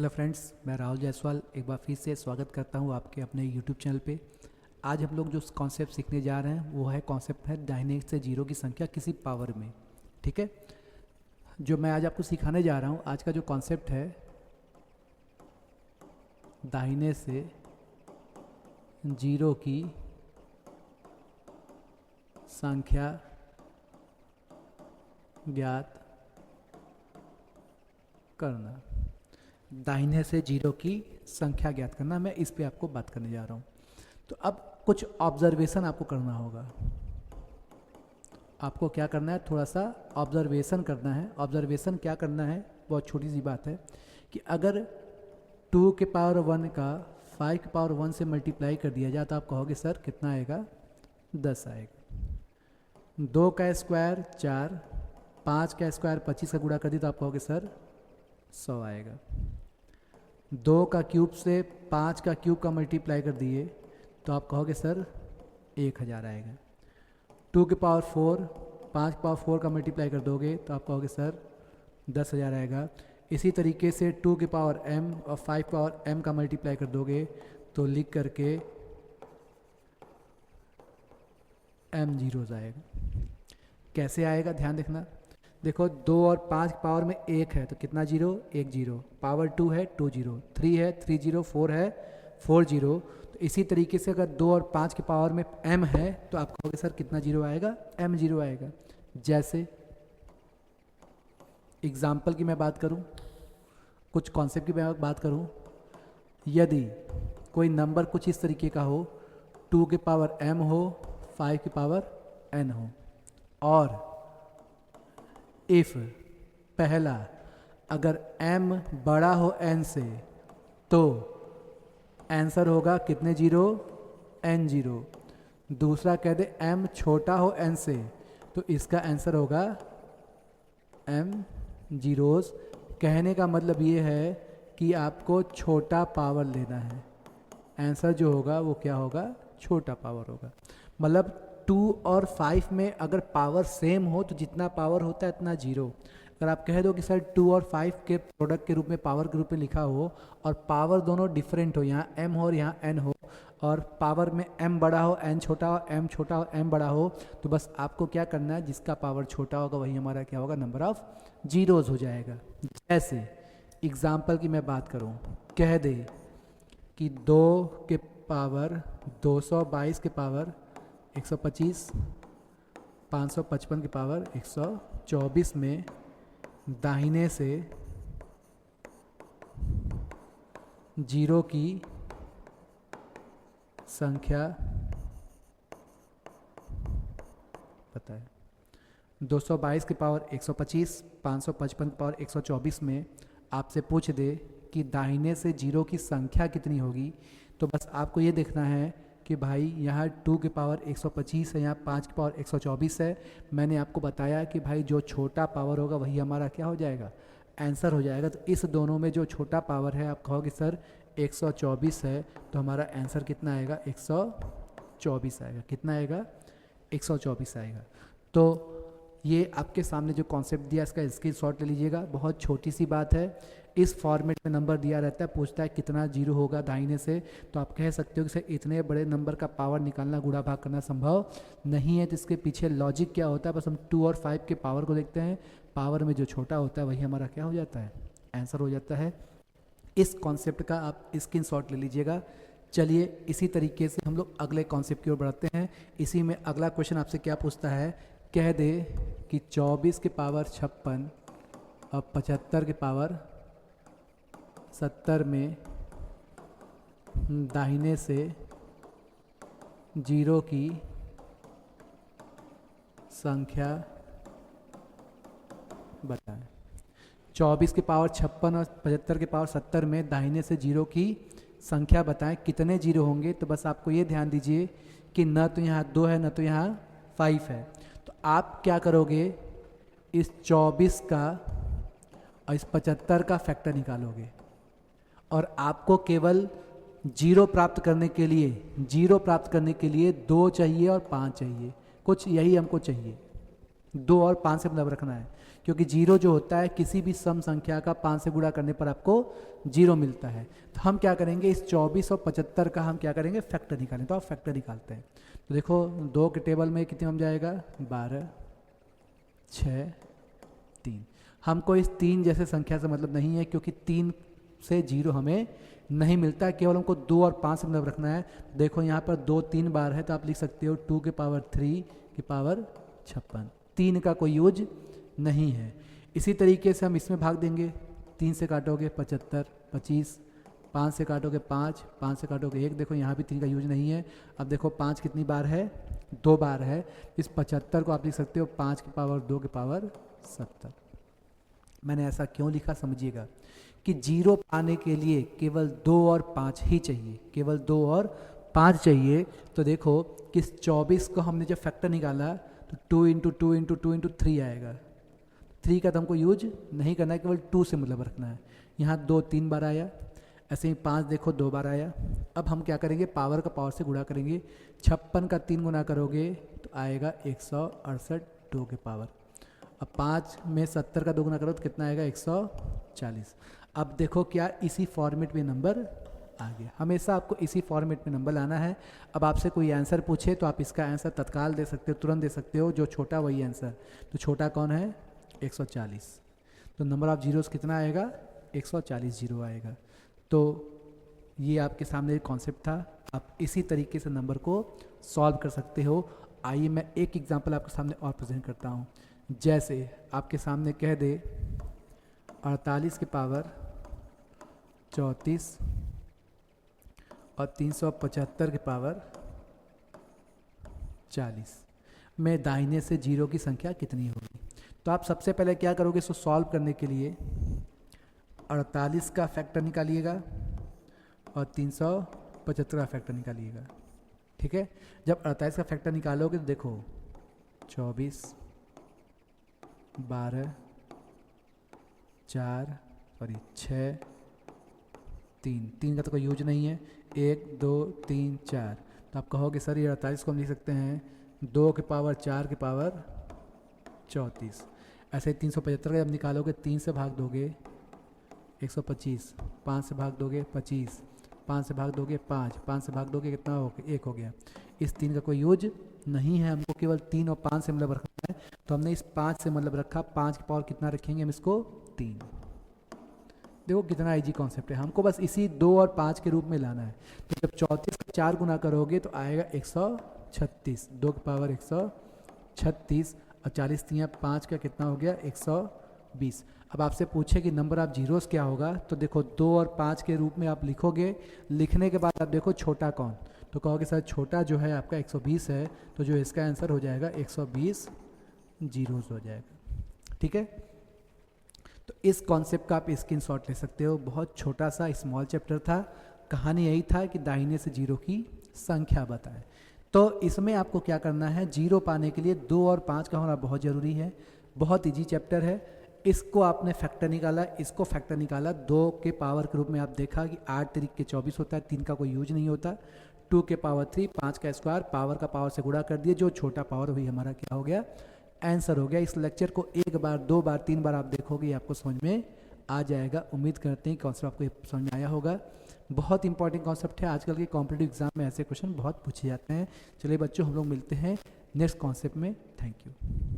Hello friends, मैं राहुल जायसवाल एक बार फिर से स्वागत करता हूं आपके अपने यूट्यूब चैनल पे। आज हम लोग जो कॉन्सेप्ट सीखने जा रहे हैं वो है कॉन्सेप्ट है दाहिने से जीरो की संख्या किसी पावर में। ठीक है, जो मैं आज आपको सिखाने जा रहा हूं, आज का जो कॉन्सेप्ट है दाहिने से जीरो की संख्या ज्ञात करना। दाहिने से जीरो की संख्या ज्ञात करना, मैं इस पे आपको बात करने जा रहा हूँ। तो अब कुछ ऑब्जर्वेशन आपको करना होगा। आपको क्या करना है, थोड़ा सा ऑब्जर्वेशन करना है। ऑब्जर्वेशन क्या करना है, बहुत छोटी सी बात है कि अगर 2 के पावर 1 का 5 के पावर 1 से मल्टीप्लाई कर दिया जाए तो आप कहोगे सर कितना आएगा, 10 आएगा। 2 का स्क्वायर 4, 5 का स्क्वायर 25 का गुणा कर दिया तो आप कहोगे सर 100 आएगा। 2 का क्यूब से 5 का क्यूब का मल्टीप्लाई कर दिए तो आप कहोगे सर 1000 आएगा। 2 के पावर 4, 5 के पावर 4 का मल्टीप्लाई कर दोगे तो आप कहोगे सर 10,000 आएगा। इसी तरीके से 2 के पावर m और 5 के पावर m का मल्टीप्लाई कर दोगे तो लिख करके m जीरोज आएगा। कैसे आएगा ध्यान देखना। देखो 2 और 5 की पावर में 1 है तो कितना जीरो, 1 जीरो। पावर 2 है 2 जीरो, 3 है 3 जीरो, 4 है 4 जीरो। तो इसी तरीके से अगर 2 और 5 की पावर में m है तो आप कहोगे सर कितना जीरो आएगा, m जीरो आएगा। जैसे एग्जाम्पल की मैं बात करूं, कुछ कॉन्सेप्ट की मैं बात करूं, यदि कोई नंबर कुछ इस तरीके का हो, 2 के पावर m हो, 5 के पावर n हो, और इफ पहला अगर m बड़ा हो n से तो आंसर होगा कितने जीरो, n जीरो। दूसरा कह दे m छोटा हो n से तो इसका आंसर होगा m जीरोस। कहने का मतलब ये है कि आपको छोटा पावर लेना है। आंसर जो होगा वो क्या होगा, छोटा पावर होगा। मतलब 2 और 5 में अगर पावर सेम हो तो जितना पावर होता है इतना जीरो। अगर आप कह दो कि सर 2 और 5 के प्रोडक्ट के रूप में, पावर के रूप में लिखा हो और पावर दोनों डिफरेंट हो, यहाँ m हो और यहाँ n हो, और पावर में m बड़ा हो n छोटा हो, m छोटा हो m बड़ा हो, तो बस आपको क्या करना है, जिसका पावर छोटा होगा वही हमारा क्या होगा, नंबर ऑफ जीरोज हो जाएगा। जैसे एग्जाम्पल की मैं बात करूँ, कह दे कि 2 के पावर 222 के पावर 125, 555 के पावर 124 में दाहिने से जीरो की संख्या बताएं। 222 के पावर 125, 555 के पावर 124 में आपसे पूछ दे कि दाहिने से जीरो की संख्या कितनी होगी, तो बस आपको ये देखना है कि भाई यहाँ 2 के पावर 125 है, यहाँ 5 के पावर 124 है। मैंने आपको बताया कि भाई जो छोटा पावर होगा वही हमारा क्या हो जाएगा, आंसर हो जाएगा। तो इस दोनों में जो छोटा पावर है, आप कहोगे सर 124 है, तो हमारा आंसर कितना आएगा, 124 आएगा। कितना आएगा, 124 आएगा। तो ये आपके सामने जो कॉन्सेप्ट दिया इसका स्क्रीनशॉट ले लीजिएगा। बहुत छोटी सी बात है। इस फॉर्मेट में नंबर दिया रहता है, पूछता है कितना जीरो होगा दाहिने से, तो आप कह सकते हो कि सर इतने बड़े नंबर का पावर निकालना, गुणा भाग करना संभव नहीं है। तो इसके पीछे लॉजिक क्या होता है, बस हम 2 और 5 के पावर को देखते हैं। पावर में जो छोटा होता है वही हमारा क्या हो जाता है, आंसर हो जाता है। इस कॉन्सेप्ट का आप स्क्रीनशॉट ले लीजिएगा। चलिए इसी तरीके से हम लोग अगले कॉन्सेप्ट की ओर बढ़ते हैं। इसी में अगला क्वेश्चन आपसे क्या पूछता है, कह दे कि 24 के पावर 56 और 75 के पावर 70 में दाहिने से जीरो की संख्या बताएं। 24 के पावर 56 और 75 के पावर 70 में दाहिने से जीरो की संख्या बताएं, कितने जीरो होंगे। तो बस आपको ये ध्यान दीजिए कि न तो यहाँ 2 है, न तो यहाँ 5 है। तो आप क्या करोगे, इस 24 का और इस 75 का फैक्टर निकालोगे, और आपको केवल जीरो प्राप्त करने के लिए 2 चाहिए और 5 चाहिए, कुछ यही हमको चाहिए। 2 और 5 से मतलब रखना है, क्योंकि जीरो जो होता है किसी भी सम संख्या का 5 से गुणा करने पर आपको जीरो मिलता है। तो हम क्या करेंगे, इस 24 और 75 का हम क्या करेंगे, फैक्टर निकालें। तो आप फैक्टर निकालते हैं, तो देखो 2 के टेबल में कितने बन जाएगा, 12, 6, 3। हमको इस 3 जैसे संख्या से मतलब नहीं है, क्योंकि 3 से जीरो हमें नहीं मिलता है, केवल हमको 2 और 5 से मतलब रखना है। देखो यहाँ पर 2 3 बार है, तो आप लिख सकते हो 2 के पावर 3 की पावर 56। 3 का कोई यूज नहीं है। इसी तरीके से हम इसमें भाग देंगे, 3 से काटोगे 75, 25, 5 से काटोगे 5, 5 से काटोगे 1। देखो यहाँ भी 3 का यूज नहीं है। अब देखो 5 कितनी बार है, 2 बार है। इस 75 को आप लिख सकते हो 5 की पावर 2 की पावर 70। मैंने ऐसा क्यों लिखा समझिएगा, कि जीरो पाने के लिए केवल 2 और 5 ही चाहिए, केवल 2 और 5 चाहिए। तो देखो कि इस 24 को हमने जब फैक्टर निकाला तो 2 इंटू 2 इंटू 2 इंटू 3 आएगा। 3 का तो हमको यूज नहीं करना है, केवल 2 से मतलब रखना है। यहाँ 2 3 बार आया, ऐसे ही 5 देखो 2 बार आया। अब हम क्या करेंगे, पावर का पावर से गुणा करेंगे। 56 का 3 गुना करोगे तो आएगा 168 2 के पावर। अब 5 में 70 का 2 गुना करो तो कितना आएगा, 140। अब देखो क्या इसी फॉर्मेट में नंबर आ गया। हमेशा आपको इसी फॉर्मेट में नंबर लाना है। अब आपसे कोई आंसर पूछे तो आप इसका आंसर तत्काल दे सकते हो, तुरंत दे सकते हो, जो छोटा वही आंसर। तो छोटा कौन है, 140। तो नंबर ऑफ जीरोस कितना आएगा, 140 जीरो आएगा। तो ये आपके सामने एक कॉन्सेप्ट था, आप इसी तरीके से नंबर को सॉल्व कर सकते हो। आइए मैं एक एग्जांपल आपके सामने और प्रेजेंट करता हूँ। जैसे आपके सामने कह दे 48 की पावर 34 और 375 की पावर 40 में दाहिने से जीरो की संख्या कितनी होगी। तो आप सबसे पहले क्या करोगे, इसको सॉल्व करने के लिए 48 का फैक्टर निकालिएगा और 375 का फैक्टर निकालिएगा। ठीक है, जब 48 का फैक्टर निकालोगे तो देखो 24 12 4 6 3 का तो कोई यूज नहीं है, 1 2 3 4। तो आप कहोगे सर ये 48 को हम लिख सकते हैं 2 के पावर 4 के पावर 34। ऐसे 375 का जब निकालोगे 3 से भाग दोगे 125, 5 से भाग दोगे 25, 5 से भाग दोगे 5, 5 से भाग दोगे कितना हो गया, 1 हो गया। इस 3 का कोई यूज नहीं है, हमको केवल 3 और 5 से मतलब रखना है। तो हमने इस 5 से मतलब रखा, 5 की पावर कितना रखेंगे हम इसको, 3। देखो कितना इजी कॉन्सेप्ट है, हमको बस इसी 2 और 5 के रूप में लाना है। तो जब 34 का 4 गुना करोगे तो आएगा 136, 2 की पावर 136 और 40 3 5 का कितना हो गया, 120। अब आपसे पूछे कि नंबर ऑफ जीरोस क्या होगा, तो देखो 2 और 5 के रूप में आप लिखोगे। लिखने के बाद आप देखो छोटा कौन, तो कहोगे सर छोटा जो है आपका 120 है, तो जो इसका आंसर हो जाएगा 120 जीरोस हो जाएगा। ठीक है, तो इस कॉन्सेप्ट का आप स्क्रीनशॉट ले सकते हो। बहुत छोटा सा स्मॉल चैप्टर था, कहानी यही था कि दाहिने से जीरो की संख्या बताएं। तो इसमें आपको क्या करना है, जीरो पाने के लिए 2 और 5 का होना बहुत ज़रूरी है। बहुत इजी चैप्टर है। इसको आपने फैक्टर निकाला, इसको फैक्टर निकाला, 2 के पावर के रूप में आप देखा कि 8 तरीक के 24 होता है, 3 का कोई यूज नहीं होता। 2 के पावर 3, 5 का स्क्वायर, पावर का पावर से गुणा कर दिए, जो छोटा पावर वही हमारा क्या हो गया, आंसर हो गया। इस लेक्चर को 1 बार 2 बार 3 बार आप देखोगे, आपको समझ में आ जाएगा। उम्मीद करते हैं कॉन्सेप्ट आपको समझ में आया होगा। बहुत इंपॉर्टेंट कॉन्सेप्ट है, आजकल के कॉम्पिटिटिव एग्जाम में ऐसे क्वेश्चन बहुत पूछे जाते हैं। चलिए बच्चों, हम लोग मिलते हैं नेक्स्ट कॉन्सेप्ट में। Thank you.